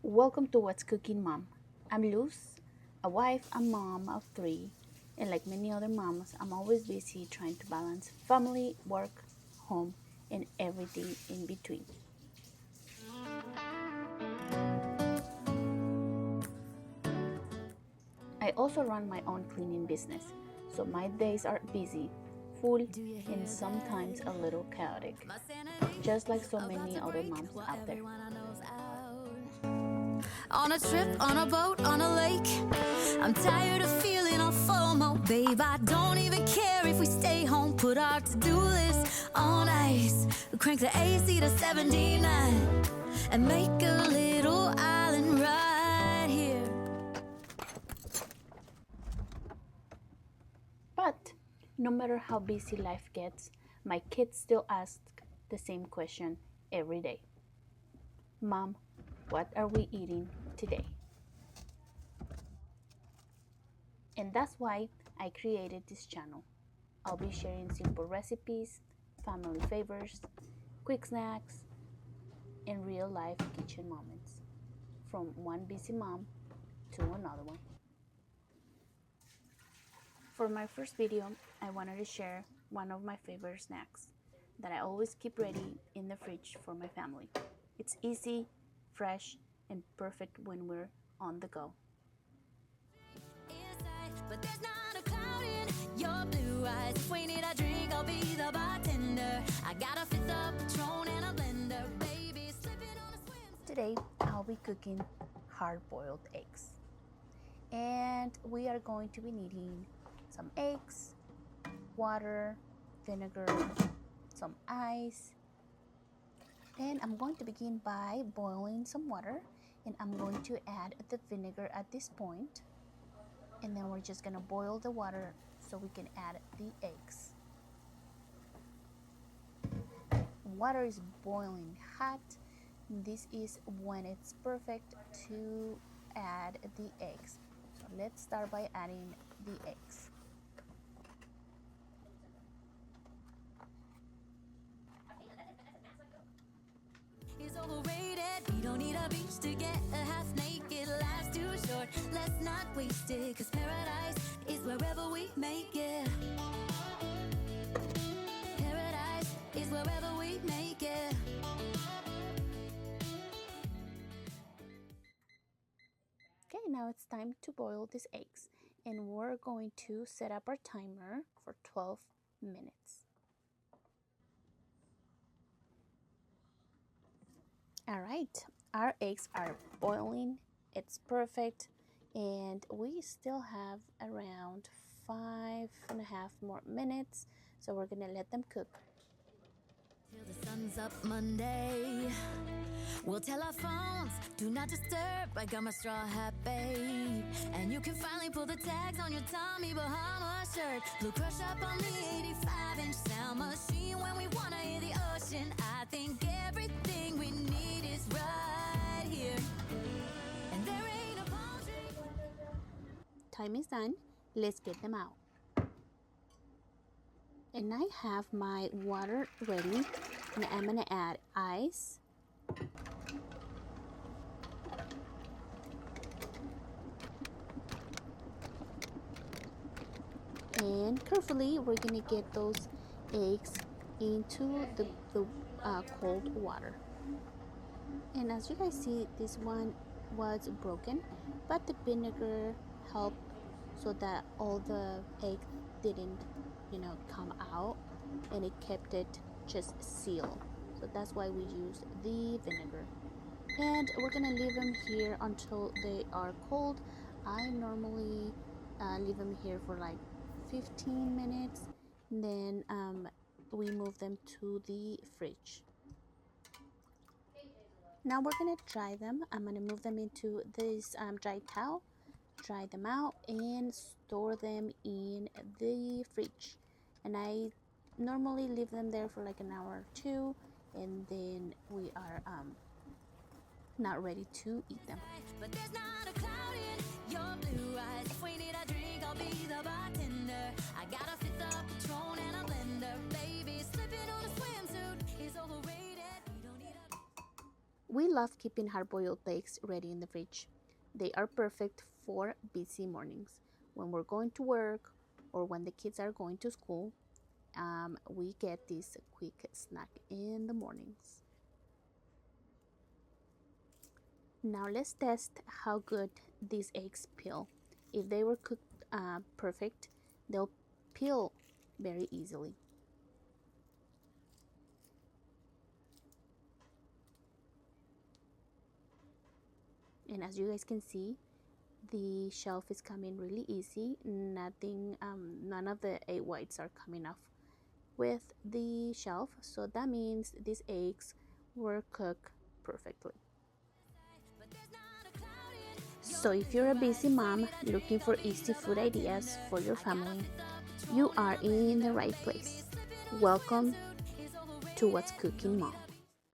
Welcome to What's Cooking Mom. I'm Luz, a wife and mom of three, and like many other moms, I'm always busy trying to balance family, work, home, and everything in between. I also run my own cleaning business, so my days are busy, full, and sometimes a little chaotic, just like so many other moms out there. On a trip, on a boat, on a lake. I'm tired of feeling all FOMO, babe. I don't even care if we stay home. Put our to-do list on ice. Crank the AC to 79 and make a little island right here. But no matter how busy life gets, my kids still ask the same question every day. Mom, what are we eating today? And that's why I created this channel. I'll be sharing simple recipes, family favors, quick snacks, and real life kitchen moments from one busy mom to another one. For my first video, I wanted to share one of my favorite snacks that I always keep ready in the fridge for my family. It's easy, fresh, and perfect when we're on the go. But there's not a cloud in your blue eyes. If we need a drink, I'll be the bartender. I got a fifth of Patron and a blender, baby, slipping on a swim. Today, I'll be cooking hard-boiled eggs. And we are going to be needing some eggs, water, vinegar, some ice. And I'm going to begin by boiling some water, and I'm going to add the vinegar at this point. And then we're just gonna boil the water so we can add the eggs. Water is boiling hot. This is when it's perfect to add the eggs. So let's start by adding the eggs. Is overrated. We don't need a beach to get a half naked. Life's too short. Let's not waste it. Cause paradise is wherever we make it. Paradise is wherever we make it. Okay, now it's time to boil these eggs. And we're going to set up our timer for 12 minutes. All right, our eggs are boiling. It's perfect. And we still have around 5.5 more minutes. So we're gonna let them cook. Till the sun's up Monday. We'll tell our phones, do not disturb. I got my straw hat, babe. And you can finally pull the tags on your Tommy Bahama shirt. Blue crush up on the 85-inch sound machine. When we wanna hear the ocean, I think everything we need is right here. And there ain't a palm tree. Time is done. Let's get them out. And I have my water ready, and I'm gonna add ice, and carefully we're gonna get those eggs into the cold water. And as you guys see, this one was broken, but the vinegar helped so that all the egg didn't come out, and it kept it just sealed. So that's why we use the vinegar. And we're gonna leave them here until they are cold. I normally leave them here for like 15 minutes, then we move them to the fridge. Now we're gonna dry them. I'm gonna move them into this dry towel, dry them out, and store them in the fridge. And I normally leave them there for like an hour or two, and then we are not ready to eat them. But there's not a cloud in your blue eyes. If we need a drink, I'll be the bartender. I got a fifth of Patron and a blender, baby. Slipping on a swimsuit is overrated. We don't need a We love keeping hard-boiled eggs ready in the fridge. They are perfect for busy mornings. When we're going to work or when the kids are going to school, we get this quick snack in the mornings. Now let's test how good these eggs peel. If they were cooked perfect, they'll peel very easily. And as you guys can see, the shelf is coming really easy. None of the egg whites are coming off with the shelf, so that means these eggs were cooked perfectly. So if you're a busy mom looking for easy food ideas for your family, you are in the right place. Welcome to What's Cooking Mom.